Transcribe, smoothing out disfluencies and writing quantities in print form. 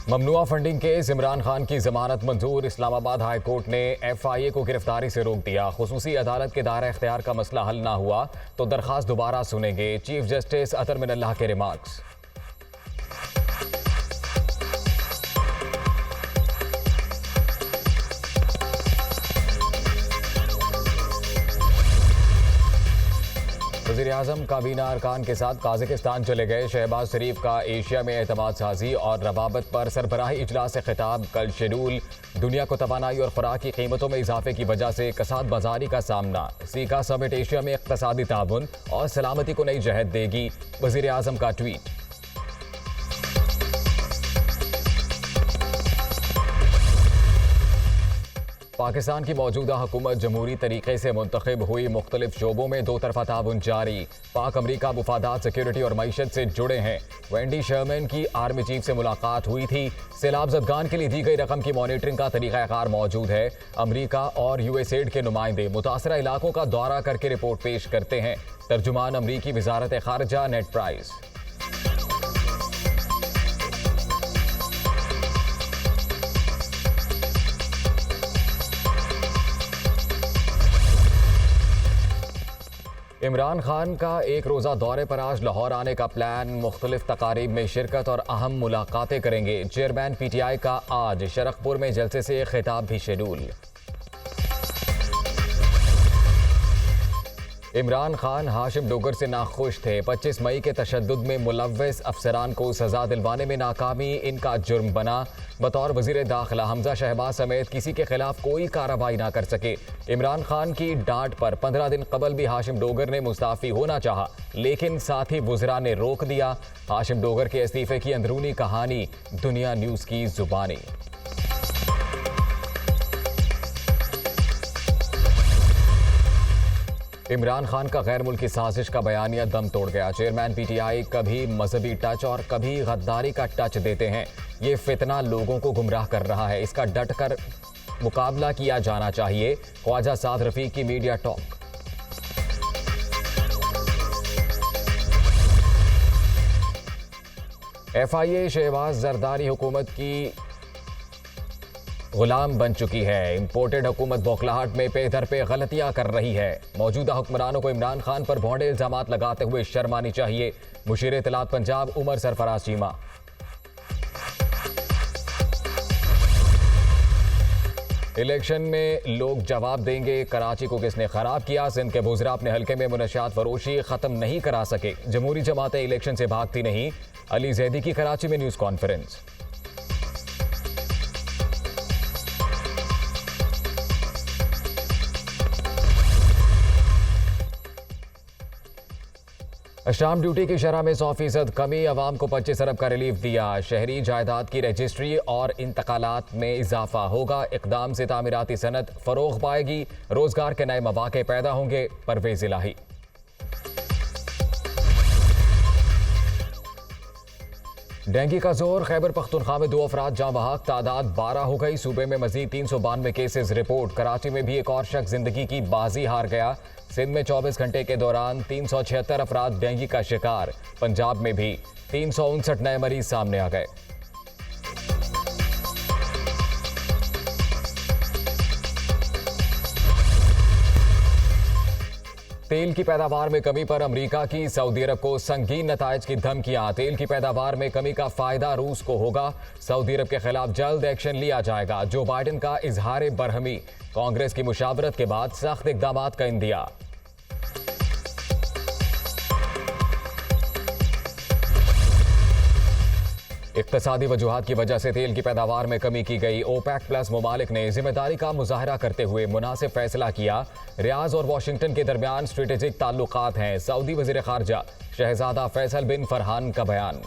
ममनुआ funding case Imran Khan की जमानत मंजूर। इस्लामाबाद हाई कोर्ट ने FIA को गिरफ्तारी से रोक दिया। खुसूसी अदालत के दायरा इख्तियार का मसला हल ना हुआ तो दरखास्त दोबारा सुनेंगे। चीफ जस्टिस अतर मिनल्लाह के रिमार्क्स। वज़ीर-ए-आज़म काबीना अरकान के साथ काज़ाकिस्तान चले गए। शहबाज शरीफ का एशिया में एतमाद साजी और रवाबत पर सरबराही इजलास से खिताब कल शेड्यूल। दुनिया को तवानाई और खुराक की कीमतों में इजाफे की वजह से कसाद बाजारी का सामना। सीका समिट एशिया में इक़्तिसादी ताउन और सलामती को नई जहत देगी। वज़ीर-ए-आज़म का ट्वीट। पाकिस्तान की मौजूदा हुकूमत जमहूरी तरीके से मुंतखब हुई। मुख्तलिफ शोबों में दो तरफा ताउन जारी। पाक अमरीका मुफादात, सिक्योरिटी और मईशत से जुड़े हैं। वेंडी शर्मन की आर्मी चीफ से मुलाकात हुई थी। सैलाब ज़दगान के लिए दी गई रकम की मॉनिटरिंग का तरीक़ाकार मौजूद है। अमरीका और USAID के नुमाइंदे मुतासरा इलाकों का दौरा करके रिपोर्ट पेश करते हैं। तर्जुमान अमरीकी वज़ारत ख़ारजा नेड प्राइस। इमरान खान का एक रोज़ा दौरे पर आज लाहौर आने का प्लान। मुख्तलिफ तकारीब में शिरकत और अहम मुलाकातें करेंगे। चेयरमैन PTI का आज शरखपुर में जलसे से खिताब भी शेड्यूल। इमरान खान हाशिम डोगर से नाखुश थे। 25 मई के तशद्दुद में मुलव्वस अफसरान को सजा दिलवाने में नाकामी इनका जुर्म बना। बतौर वजीर दाखिला हमजा शहबाज समेत किसी के खिलाफ कोई कार्रवाई ना कर सके। इमरान खान की डांट पर 15 दिन कबल भी हाशिम डोगर ने मुस्ताफी होना चाहा, लेकिन साथी वुज़रा ने रोक दिया। हाशिम डोगर के इस्तीफे की अंदरूनी कहानी दुनिया न्यूज़ की जुबानी। इमरान खान का गैर मुल्की साजिश का बयानिया दम तोड़ गया। चेयरमैन PTI कभी मजहबी टच और कभी गद्दारी का टच देते हैं। ये फितना लोगों को गुमराह कर रहा है। इसका डट कर मुकाबला किया जाना चाहिए। ख्वाजा साद रफीक की media talk. FIA Shehbaz Zardari हुकूमत की गुलाम बन चुकी है। इंपोर्टेड हुकूमत बौखलाहट में पे दर पे गलतियां कर रही है। मौजूदा हुक्मरानों को इमरान खान पर भौंडे इल्जामात लगाते हुए शर्म आनी चाहिए। मुशीर इत्तलात पंजाब उमर सरफराज चीमा। इलेक्शन में लोग जवाब देंगे, कराची को किसने खराब किया। सिंध के बुज़रा अपने हल्के में मुनशियात फरोशी खत्म नहीं करा सके। जमहूरी जमातें इलेक्शन से भागती नहीं। अली जैदी की कराची में न्यूज़ कॉन्फ्रेंस। स्टाम्प ड्यूटी की शरह में 100% कमी। अवाम को 25 अरब का रिलीफ दिया। शहरी जायदाद की रजिस्ट्री और इंतकालात में इजाफा होगा। इक़दाम से तामीराती सनत फरोग पाएगी। रोजगार के नए मौके पैदा होंगे। परवेज इलाही। डेंगू का जोर। खैबर पख्तूनख्वा में 2 अफराद जाँ बहक, तादाद 12 हो गई। सूबे में मजीद 392 केसेस रिपोर्ट। कराची में भी एक और शख्स जिंदगी की बाजी हार गया। सिंध में 24 घंटे के दौरान 376 अफराद डेंगू का शिकार। पंजाब में भी 359 नए मरीज सामने आ गए। तेल की पैदावार में कमी पर अमेरिका की सऊदी अरब को संगीन नताइज की धमकियां। तेल की पैदावार में कमी का फायदा रूस को होगा। सऊदी अरब के खिलाफ जल्द एक्शन लिया जाएगा। जो बाइडेन का इजहार बरहमी। कांग्रेस की मुशावरत के बाद सख्त इकदामात का इंदिया। इक्तसादी वजूहात की वजह से तेल की पैदावार में कमी की गई। OPEC+ ममालिक ने जिम्मेदारी का मुजाहरा करते हुए मुनासिब फैसला किया। रियाज और वाशिंगटन के दरमियान स्ट्रेटेजिक ताल्लुकात हैं। सऊदी वजीर खारजा शहजादा फैसल बिन फरहान का बयान।